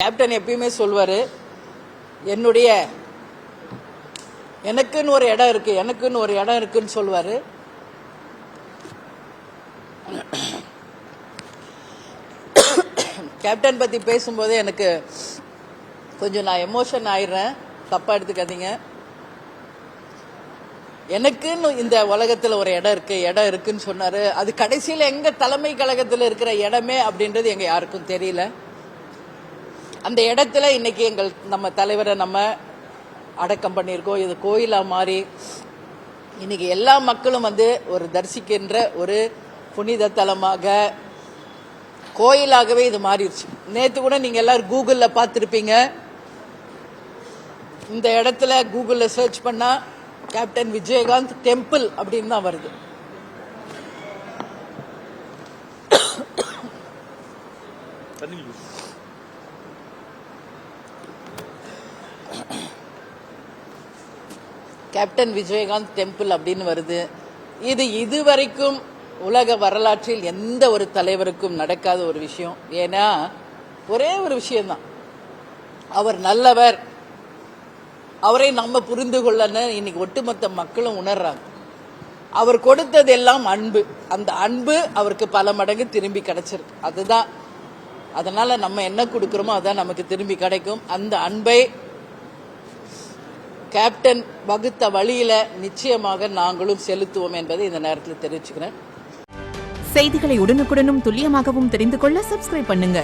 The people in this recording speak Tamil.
கேப்டன் எப்பயுமே சொல்வாரு, என்னுடைய எனக்குன்னு ஒரு இடம் இருக்கு, எனக்குன்னு ஒரு இடம் இருக்குன்னு சொல்வாரு. கேப்டன் பத்தி பேசும்போது எனக்கு கொஞ்சம் நான் எமோஷன் ஆயிடுறேன், தப்பா எடுத்துக்காதீங்க. எனக்குன்னு இந்த உலகத்துல ஒரு இடம் இருக்குன்னு சொன்னாரு. அது கடைசியில எங்க தலைமை கழகத்தில் இருக்கிற இடமே அப்படின்றது எங்க யாருக்கும் தெரியல. அந்த இடத்துல இன்னைக்கு நம்ம தலைவரை நம்ம அடக்கம் பண்ணியிருக்கோம். இது கோயிலா மாறி இன்னைக்கு எல்லா மக்களும் ஒரு தரிசிக்கின்ற ஒரு புனித தலமாக, கோயிலாகவே இது மாறிடுச்சு. நேற்று கூட நீங்க எல்லாரும் கூகுள்ல பார்த்துருப்பீங்க. இந்த இடத்துல கூகுள்ல சர்ச் பண்ணா கேப்டன் விஜயகாந்த் டெம்பிள் அப்படின்னு தான் வருது. கேப்டன் விஜயகாந்த் டெம்பிள் அப்படின்னு வருது. இது இதுவரைக்கும் உலக வரலாற்றில் எந்த ஒரு தலைவருக்கும் நடக்காத ஒரு விஷயம். ஏன்னா ஒரே ஒரு விஷயம்தான், அவர் நல்லவர், அவரை நம்ம புரிந்து கொள்ளன்னு இன்னைக்கு ஒட்டுமொத்த மக்களும் உணர்றாங்க. அவர் கொடுத்தது எல்லாம் அன்பு. அந்த அன்பு அவருக்கு பல மடங்கு திரும்பி கிடைச்சிருக்கு. அதுதான், அதனால நம்ம என்ன கொடுக்கிறோமோ அதான் நமக்கு திரும்பி கிடைக்கும். அந்த அன்பை கேப்டன் வகுத்த வழியில நிச்சயமாக நாங்களும் செலுத்துவோம் என்பதை இந்த நேரத்தில் தெரிவிச்சுக்கிறேன். செய்திகளை உடனுக்குடனும் துல்லியமாகவும் தெரிந்து கொள்ள சப்ஸ்கிரைப் பண்ணுங்க.